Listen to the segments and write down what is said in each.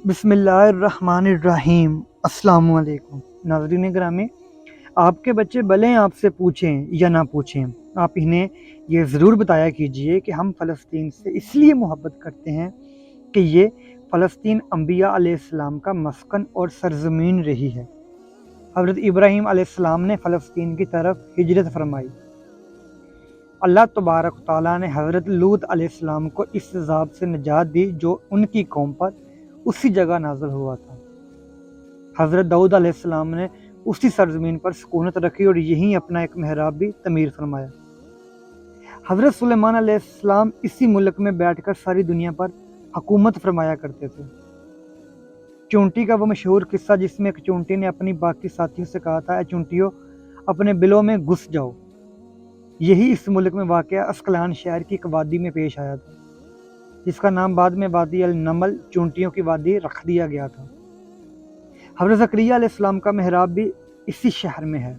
بسم اللہ الرحمن الرحیم۔ السلام علیکم ناظرین گرامی، آپ کے بچے بھلے آپ سے پوچھیں یا نہ پوچھیں، آپ انہیں یہ ضرور بتایا کیجئے کہ ہم فلسطین سے اس لیے محبت کرتے ہیں کہ یہ فلسطین انبیاء علیہ السلام کا مسکن اور سرزمین رہی ہے۔ حضرت ابراہیم علیہ السلام نے فلسطین کی طرف ہجرت فرمائی۔ اللہ تبارک و تعالیٰ نے حضرت لوط علیہ السلام کو اس عذاب سے نجات دی جو ان کی قوم پر اسی جگہ نازل ہوا تھا۔ حضرت داؤد علیہ السلام نے اسی سرزمین پر سکونت رکھی اور یہیں اپنا ایک محراب بھی تعمیر فرمایا۔ حضرت سلیمان علیہ السلام اسی ملک میں بیٹھ کر ساری دنیا پر حکومت فرمایا کرتے تھے۔ چونٹی کا وہ مشہور قصہ جس میں ایک چونٹی نے اپنی باقی ساتھیوں سے کہا تھا، اے چونٹیوں اپنے بلوں میں گھس جاؤ، یہی اس ملک میں واقع اسقلان شہر کی ایک وادی میں پیش آیا تھا، جس کا نام بعد میں وادی النمل چونٹیوں کی وادی رکھ دیا گیا تھا۔ حضرت زکریا علیہ السلام کا محراب بھی اسی شہر میں ہے۔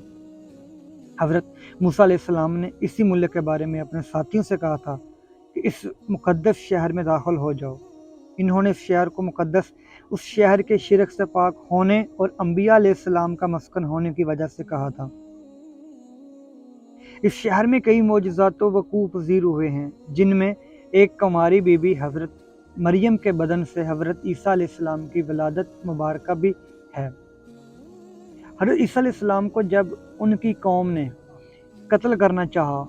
حضرت موسیٰ علیہ السلام نے اسی ملک کے بارے میں اپنے ساتھیوں سے کہا تھا کہ اس مقدس شہر میں داخل ہو جاؤ۔ انہوں نے اس شہر کو مقدس اس شہر کے شرک سے پاک ہونے اور انبیاء علیہ السلام کا مسکن ہونے کی وجہ سے کہا تھا۔ اس شہر میں کئی معجزات و وقوع پذیر ہوئے ہیں، جن میں ایک کماری بی بی حضرت مریم کے بدن سے حضرت عیسیٰ علیہ السلام کی ولادت مبارکہ بھی ہے۔ حضرت عیسیٰ علیہ السلام کو جب ان کی قوم نے قتل کرنا چاہا،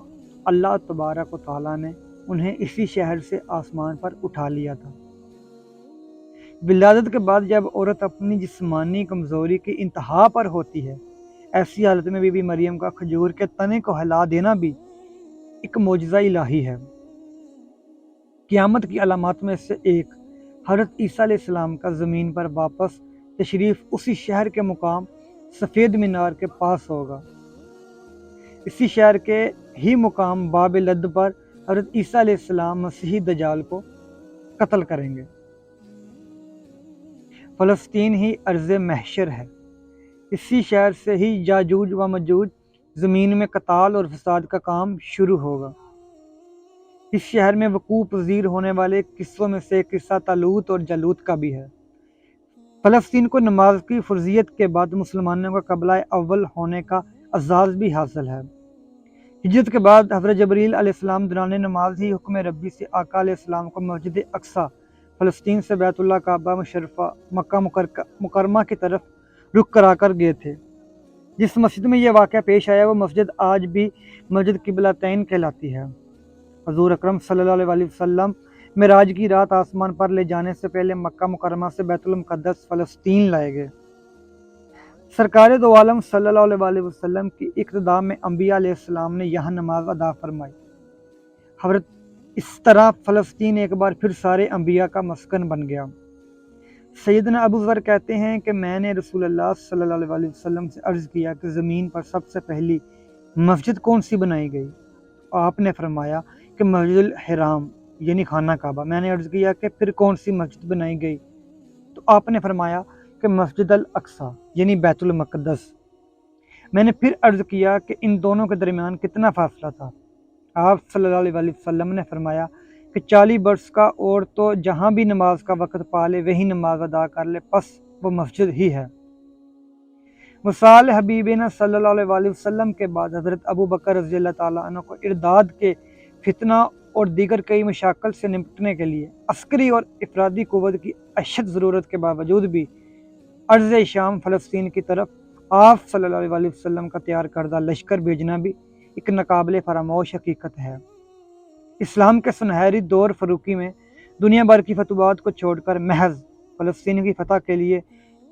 اللہ تبارک و تعالیٰ نے انہیں اسی شہر سے آسمان پر اٹھا لیا تھا۔ ولادت کے بعد جب عورت اپنی جسمانی کمزوری کی انتہا پر ہوتی ہے، ایسی حالت میں بی بی مریم کا کھجور کے تنے کو ہلا دینا بھی ایک معجزہ الہی ہے۔ قیامت کی علامات میں سے ایک حضرت عیسیٰ علیہ السلام کا زمین پر واپس تشریف اسی شہر کے مقام سفید مینار کے پاس ہوگا۔ اسی شہر کے ہی مقام باب لد پر حضرت عیسیٰ علیہ السلام مسیحی دجال کو قتل کریں گے۔ فلسطین ہی ارض محشر ہے۔ اسی شہر سے ہی یاجوج و ماجوج زمین میں قتال اور فساد کا کام شروع ہوگا۔ اس شہر میں وقوع پذیر ہونے والے قصوں میں سے قصہ طالوت اور جالوت کا بھی ہے۔ فلسطین کو نماز کی فرضیت کے بعد مسلمانوں کا قبلہ اول ہونے کا اعزاز بھی حاصل ہے۔ ہجرت کے بعد حضرت جبریل علیہ السلام دوران نماز ہی حکم ربی سے آقا علیہ السلام کو مسجد اقصیٰ فلسطین سے بیت اللہ کعبہ مشرفہ مکہ مکرمہ کی طرف رخ کرا کر گئے تھے۔ جس مسجد میں یہ واقعہ پیش آیا وہ مسجد آج بھی مسجد قبلتین کہلاتی ہے۔ حضور اکرم صلی اللہ علیہ وسلم معراج کی رات آسمان پر لے جانے سے پہلے مکہ مکرمہ سے بیت المقدس فلسطین لائے گئے۔ سرکار دو عالم صلی اللہ علیہ وسلم کی اقتداء میں انبیاء علیہ السلام نے یہاں نماز ادا فرمائی۔ حضرت اس طرح فلسطین ایک بار پھر سارے انبیاء کا مسکن بن گیا۔ سیدنا ابو ذر کہتے ہیں کہ میں نے رسول اللہ صلی اللہ علیہ وسلم سے عرض کیا کہ زمین پر سب سے پہلی مسجد کون سی بنائی گئی؟ آپ نے فرمایا کہ مسجد الحرام یعنی خانہ کعبہ۔ میں نے عرض کیا کہ پھر کون سی مسجد بنائی گئی؟ تو آپ نے فرمایا کہ مسجد الاقصیٰ یعنی بیت المقدس۔ میں نے پھر عرض کیا کہ ان دونوں کے درمیان کتنا فاصلہ تھا؟ آپ صلی اللہ علیہ وسلم نے فرمایا کہ 40 برس کا، اور تو جہاں بھی نماز کا وقت پا لے وہی نماز ادا کر لے، پس وہ مسجد ہی ہے۔ وصال حبیبنا صلی اللہ علیہ وسلم کے بعد حضرت ابو بکر رضی اللہ تعالیٰ عنہ کو ارداد کے فتنہ اور دیگر کئی مشاکل سے نمٹنے کے لیے عسکری اور افرادی قوت کی اشد ضرورت کے باوجود بھی ارض شام فلسطین کی طرف آپ صلی اللہ علیہ وسلم کا تیار کردہ لشکر بھیجنا بھی ایک ناقابل فراموش حقیقت ہے۔ اسلام کے سنہری دور فاروقی میں دنیا بھر کی فتوحات کو چھوڑ کر محض فلسطین کی فتح کے لیے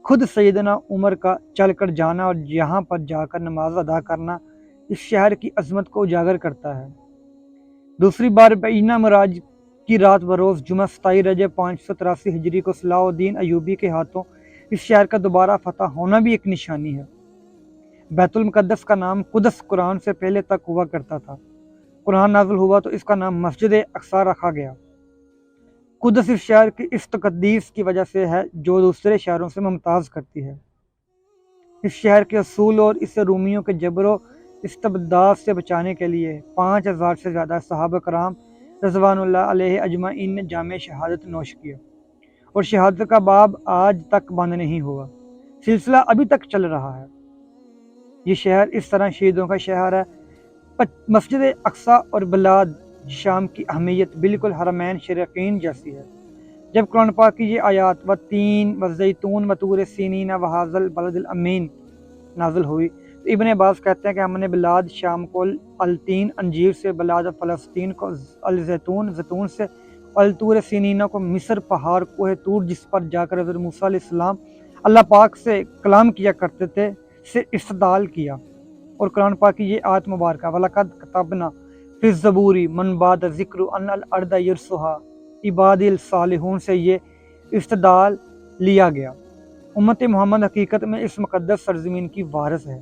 خود سیدنا عمر کا چل کر جانا اور یہاں پر جا کر نماز ادا کرنا اس شہر کی عظمت کو اجاگر کرتا ہے۔ دوسری بار بینہ معراج کی رات بروز جمعہ 27 رجب 583 ہجری کو صلاح الدین ایوبی کے ہاتھوں اس شہر کا دوبارہ فتح ہونا بھی ایک نشانی ہے۔ بیت المقدس کا نام قدس قرآن سے پہلے تک ہوا کرتا تھا۔ قرآن نازل ہوا تو اس کا نام مسجد اقصیٰ رکھا گیا۔ قدس اس شہر کی اس تقدیس کی وجہ سے ہے جو دوسرے شہروں سے ممتاز کرتی ہے۔ اس شہر کے اصول اور اسے رومیوں کے جبر و استبداد سے بچانے کے لیے 5000 سے زیادہ صحابہ کرام رضوان اللہ علیہ اجمعین نے جامع شہادت نوش کیا اور شہادت کا باب آج تک بند نہیں ہوا، سلسلہ ابھی تک چل رہا ہے۔ یہ شہر اس طرح شہیدوں کا شہر ہے۔ مسجد اقصیٰ اور بلاد شام کی اہمیت بالکل حرمین شریفین جیسی ہے۔ جب قرآن پاک کی یہ آیات وَالتین وَالزیتون وَطُورِ سِینِینَ وَھَٰذَا الْبَلَدِ الْأَمِین نازل ہوئی تو ابن عباس کہتے ہیں کہ ہم نے بلاد شام کو التین انجیر سے، بلاد فلسطین کو الزیتون زیتون سے، الطور سینینا کو مصر پہاڑ کوہ طور جس پر جا کر حضرت موسیٰ علیہ السلام اللہ پاک سے کلام کیا کرتے تھے سے استدلال کیا۔ اور قرآن پاک کی یہ آیت مبارکہ وَلَقَدْ كَتَبْنَا فِي الزَّبُورِ مِن بَعْدِ ذِکْرِ أَنَّ الْأَرْضَ يَرِثُهَا عِبَادِي الصَّالِحُونَ سے یہ استدلال لیا گیا۔ امت محمد حقیقت میں اس مقدس سرزمین کی وارث ہے۔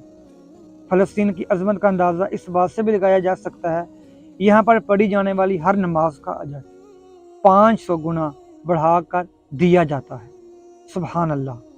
فلسطین کی عظمت کا اندازہ اس بات سے بھی لگایا جا سکتا ہے یہاں پر پڑھی جانے والی ہر نماز کا اجر 500 گنا بڑھا کر دیا جاتا ہے۔ سبحان اللہ۔